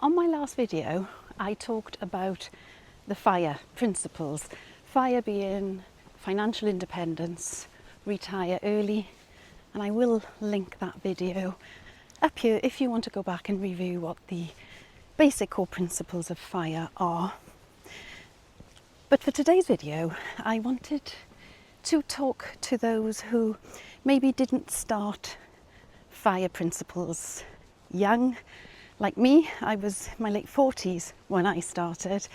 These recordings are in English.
On my last video, I talked about the FIRE principles. FIRE being financial independence, retire early, and I will link that video up here if you want to go back and review what the basic core principles of FIRE are. But for today's video, I wanted to talk to those who maybe didn't start FIRE principles young. Like me, I was in my late 40s when I started,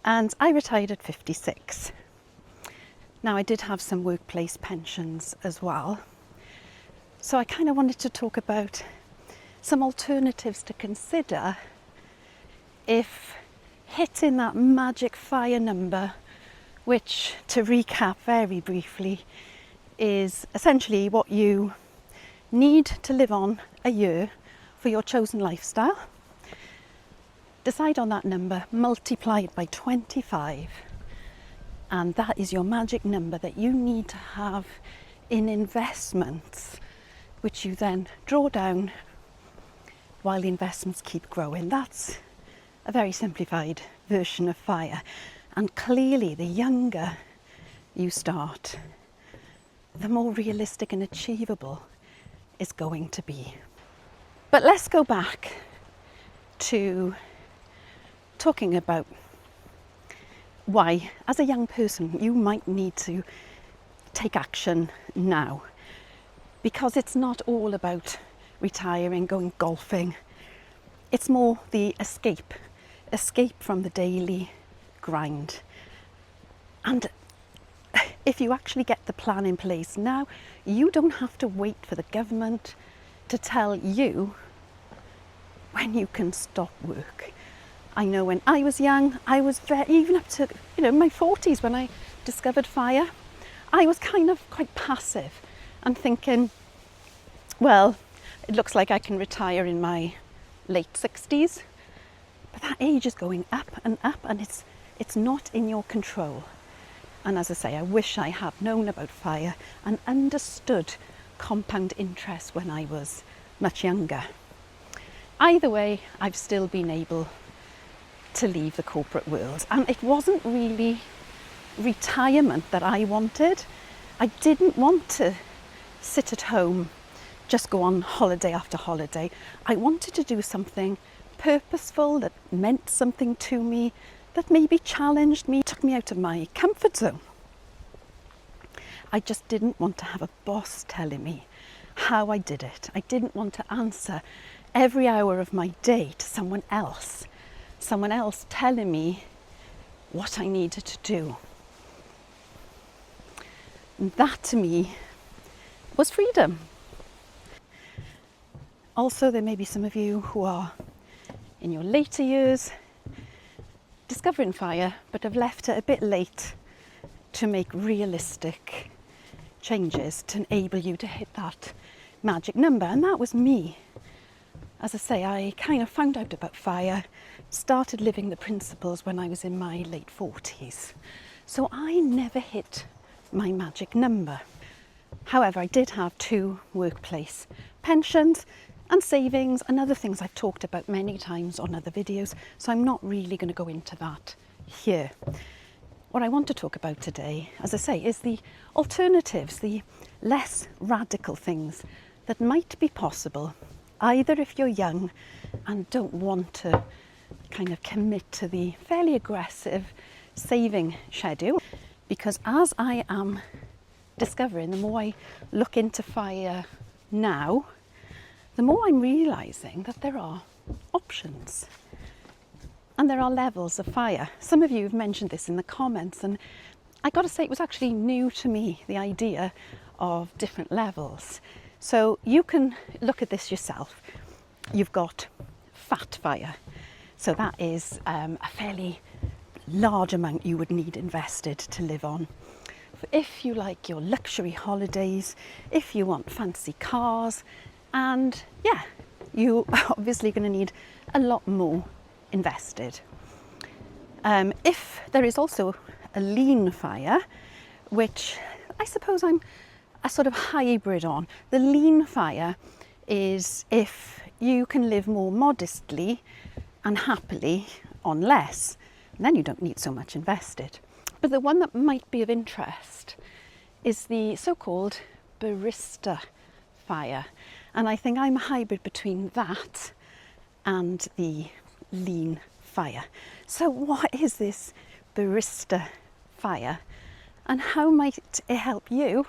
and I retired at 56. Now, I did have some workplace pensions as well. So I kind of wanted to talk about some alternatives to consider if hitting that magic FIRE number, which, to recap very briefly, is essentially what you need to live on a year for your chosen lifestyle. Decide on that number, multiply it by 25, and that is your magic number that you need to have in investments, which you then draw down while the investments keep growing. That's a very simplified version of FIRE, and clearly the younger you start, the more realistic and achievable it's going to be. But let's go back to talking about why, as a young person, you might need to take action now. Because it's not all about retiring, going golfing. It's more the escape from the daily grind. And if you actually get the plan in place now, you don't have to wait for the government to tell you when you can stop work. I know when I was young, I was even up to my 40s when I discovered FIRE, I was kind of quite passive and thinking, well, it looks like I can retire in my late 60s, but that age is going up, and it's not in your control. And as I say, I wish I had known about FIRE and understood compound interest when I was much younger. Either way, I've still been able to leave the corporate world, and it wasn't really retirement that I wanted. I didn't want to sit at home, just go on holiday after holiday. I wanted to do something purposeful that meant something to me, that maybe challenged me, took me out of my comfort zone. I just didn't want to have a boss telling me how I did it. I didn't want to answer every hour of my day to someone else telling me what I needed to do. And that to me was freedom. Also, there may be some of you who are in your later years discovering FIRE, but have left it a bit late to make realistic changes to enable you to hit that magic number. And that was me. As I say, I kind of found out about FIRE, started living the principles when I was in my late 40s. So I never hit my magic number. However, I did have 2 workplace pensions and savings and other things I've talked about many times on other videos, so I'm not really going to go into that here. What I want to talk about today, as I say, is the alternatives, the less radical things that might be possible, either if you're young and don't want to kind of commit to the fairly aggressive saving schedule, because as I am discovering, the more I look into FIRE now, the more I'm realising that there are options and there are levels of FIRE. Some of you have mentioned this in the comments, and I got to say it was actually new to me, the idea of different levels. So you can look at this yourself. You've got fat FIRE. So that is a fairly large amount you would need invested to live on. If you like your luxury holidays, if you want fancy cars, and yeah, you are obviously going to need a lot more invested. If there is also a lean FIRE, which I suppose I'm a sort of hybrid on. The lean FIRE is if you can live more modestly and happily on less. And then you don't need so much invested. But the one that might be of interest is the so-called Barista FIRE. And I think I'm a hybrid between that and the lean FIRE. So what is this Barista FIRE, and how might it help you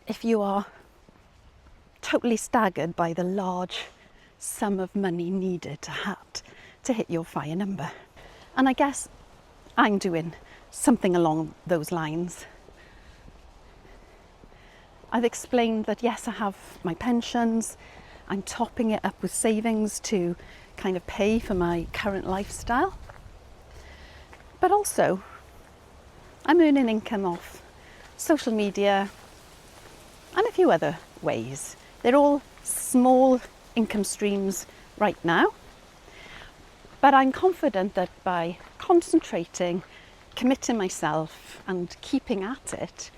if you are totally staggered by the large sum of money needed to hit your FIRE number? And I guess I'm doing something along those lines. I've explained that yes, I have my pensions, I'm topping it up with savings to kind of pay for my current lifestyle, but also I'm earning income off social media and a few other ways. They're all small income streams right now, but I'm confident that by concentrating, committing myself and keeping at it,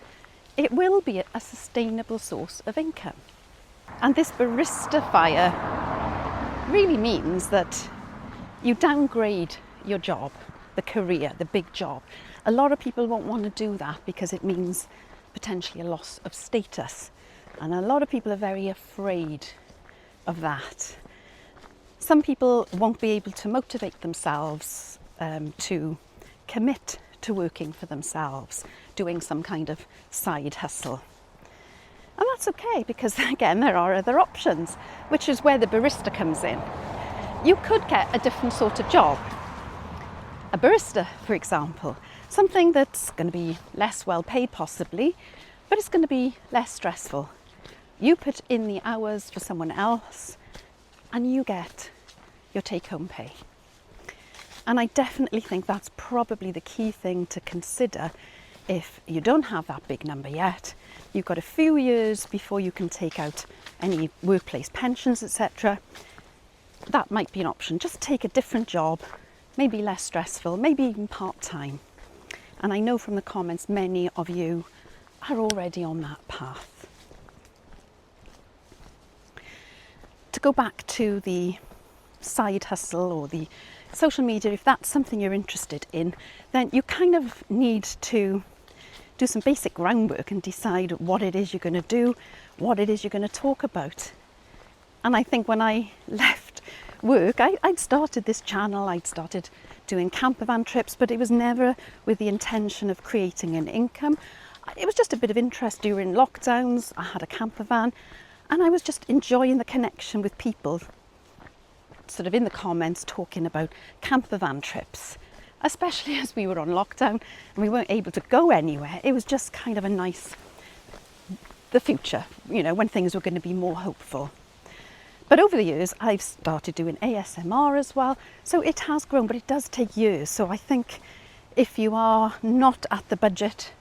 it will be a sustainable source of income. And this Barista FIRE really means that you downgrade your job, the career, the big job. A lot of people won't want to do that because it means potentially a loss of status. And a lot of people are very afraid of that. Some people won't be able to motivate themselves to commit to working for themselves, doing some kind of side hustle. And that's okay, because again, there are other options, which is where the barista comes in. You could get a different sort of job. A barista, for example, something that's going to be less well paid possibly, but it's going to be less stressful. You put in the hours for someone else and you get your take-home pay. And I definitely think that's probably the key thing to consider if you don't have that big number yet. You've got a few years before you can take out any workplace pensions, etc. That might be an option. Just take a different job, maybe less stressful, maybe even part-time. And I know from the comments many of you are already on that path. To go back to the side hustle or the social media, if that's something you're interested in, then you kind of need to do some basic groundwork and decide what it is you're going to do, what it is you're going to talk about. And I think when I left work, I'd started this channel, I'd started doing campervan trips, but it was never with the intention of creating an income. It was just a bit of interest during lockdowns. I had a campervan and I was just enjoying the connection with people sort of in the comments talking about campervan trips, especially as we were on lockdown and we weren't able to go anywhere. It was just kind of a nice, the future, you know, when things were going to be more hopeful. But over the years, I've started doing ASMR as well. So it has grown, but it does take years. So I think if you are not at the budget,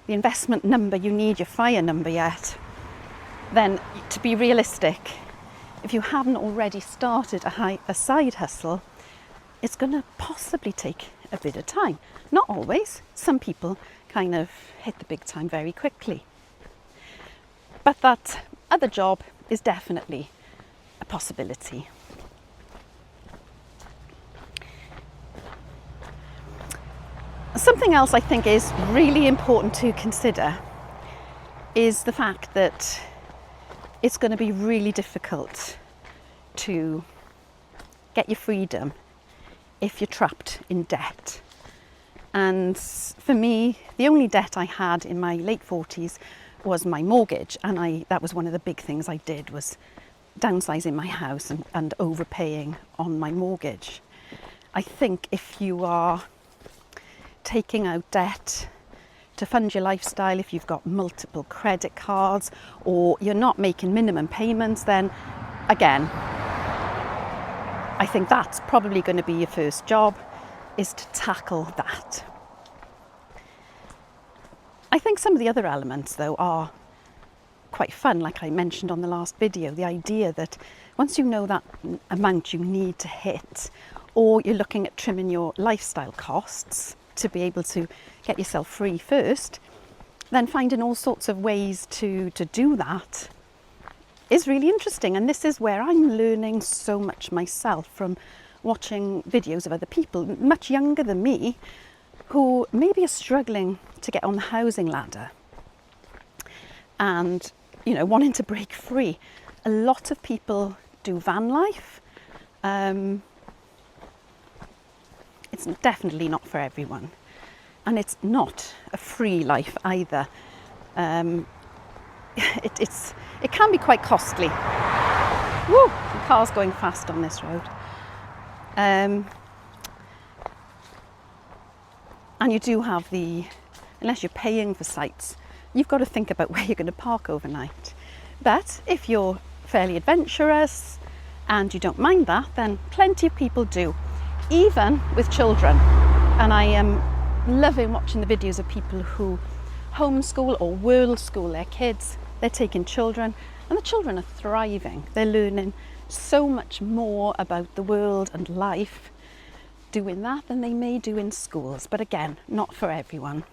the investment number you need, your FIRE number yet, then to be realistic, if you haven't already started a side hustle, it's going to possibly take a bit of time. Not always. Some people kind of hit the big time very quickly. But that other job is definitely a possibility. Something else I think is really important to consider is the fact that it's going to be really difficult to get your freedom if you're trapped in debt. And for me, the only debt I had in my late 40s was my mortgage, and that was one of the big things I did, was downsizing my house and overpaying on my mortgage. I think if you are taking out debt to fund your lifestyle, if you've got multiple credit cards or you're not making minimum payments, then again, I think that's probably going to be your first job, is to tackle that. I think some of the other elements though are quite fun, like I mentioned on the last video, the idea that once you know that amount you need to hit, or you're looking at trimming your lifestyle costs to be able to get yourself free first, then finding all sorts of ways to do that is really interesting, and this is where I'm learning so much myself from watching videos of other people much younger than me who maybe are struggling to get on the housing ladder and, you know, wanting to break free. A lot of people do van life. It's definitely not for everyone, and it's not a free life either. It can be quite costly. Woo! The car's going fast on this road. And you do have unless you're paying for sites, you've got to think about where you're going to park overnight. But if you're fairly adventurous and you don't mind that, then plenty of people do, even with children. And I am loving watching the videos of people who homeschool or world school their kids. They're taking children, and the children are thriving. They're learning so much more about the world and life doing that than they may do in schools. But again, not for everyone.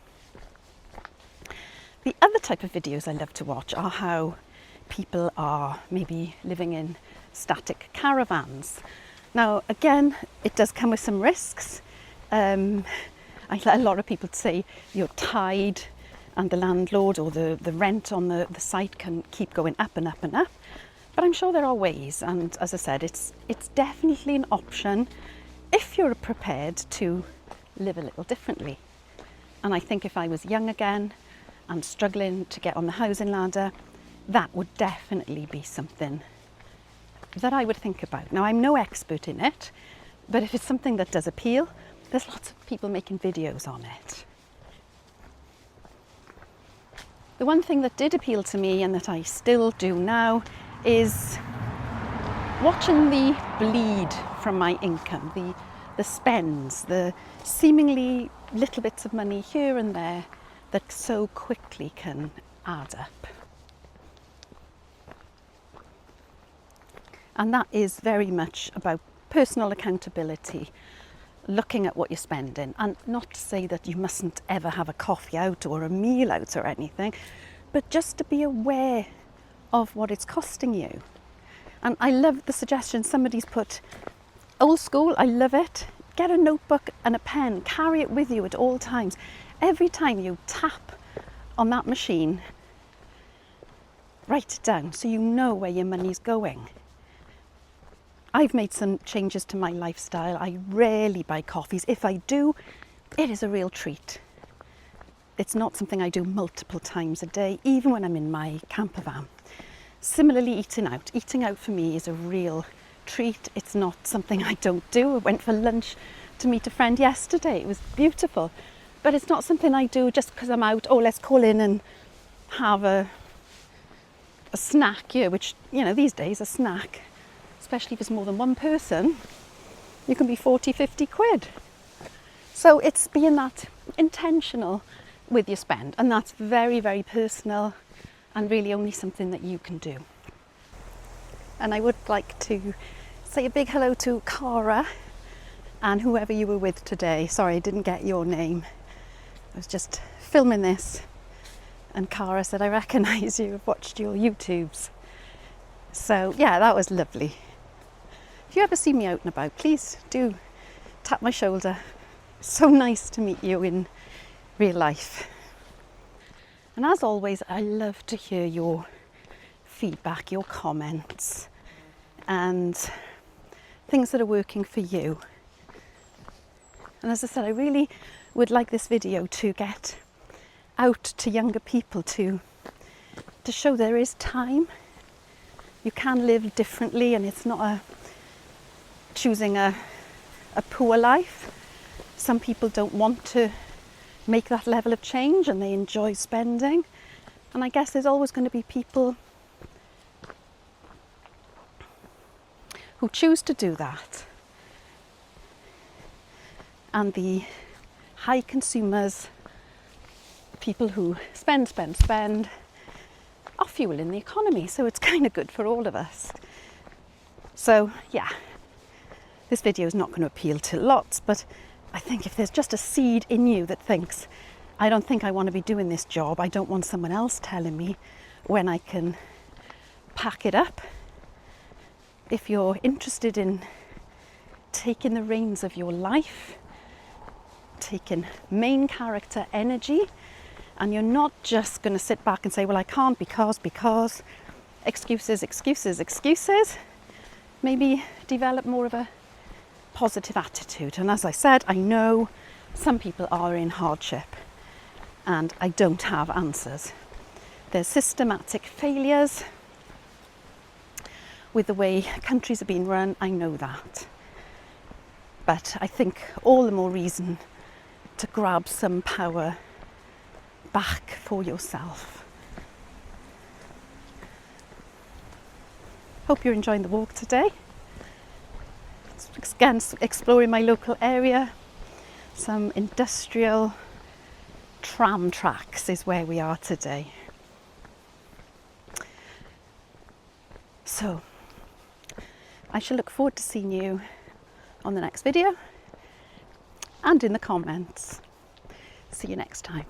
The other type of videos I love to watch are how people are maybe living in static caravans. Now, again, it does come with some risks. A lot of people say you're tied, and the landlord or the rent on the site can keep going up and up and up. But I'm sure there are ways, and as I said, it's definitely an option if you're prepared to live a little differently. And I think if I was young again and struggling to get on the housing ladder, that would definitely be something that I would think about. Now, I'm no expert in it, but if it's something that does appeal, there's lots of people making videos on it. The one thing that did appeal to me, and that I still do now, is watching the bleed from my income, the spends, the seemingly little bits of money here and there that so quickly can add up. And that is very much about personal accountability, looking at what you're spending. And not to say that you mustn't ever have a coffee out or a meal out or anything, but just to be aware of what it's costing you. And I love the suggestion somebody's put, old school, I love it. Get a notebook and a pen, carry it with you at all times. Every time you tap on that machine, write it down so you know where your money's going. I've made some changes to my lifestyle. I rarely buy coffees. If I do, it is a real treat. It's not something I do multiple times a day, even when I'm in my camper van. Similarly, eating out. Eating out for me is a real treat. It's not something I don't do. I went for lunch to meet a friend yesterday. It was beautiful. But it's not something I do just because I'm out, oh, let's call in and have a snack here, which, you know, these days a snack, especially if it's more than one person, you can be 40, 50 quid. So it's being that intentional with your spend, and that's very, very personal and really only something that you can do. And I would like to say a big hello to Cara and whoever you were with today. Sorry, I didn't get your name. I was just filming this and Cara said, I recognise you, I've watched your YouTubes. So yeah, that was lovely. If you ever see me out and about, please do tap my shoulder. So nice to meet you in real life. And as always, I love to hear your feedback, your comments, and things that are working for you. And as I said, I really would like this video to get out to younger people to show there is time. You can live differently, and it's not choosing a poor life. Some people don't want to make that level of change and they enjoy spending. And I guess there's always going to be people who choose to do that. And the high consumers, people who spend, are fueling the economy. So it's kind of good for all of us. So yeah, this video is not going to appeal to lots, but I think if there's just a seed in you that thinks, I don't think I want to be doing this job, I don't want someone else telling me when I can pack it up. If you're interested in taking the reins of your life, taking main character energy, and you're not just going to sit back and say, well, I can't because, excuses, maybe develop more of a positive attitude. And as I said, I know some people are in hardship and I don't have answers. There's systematic failures with the way countries are being run, I know that. But I think all the more reason to grab some power back for yourself. Hope you're enjoying the walk today. Again, exploring my local area. Some industrial tram tracks is where we are today. So, I shall look forward to seeing you on the next video and in the comments. See you next time.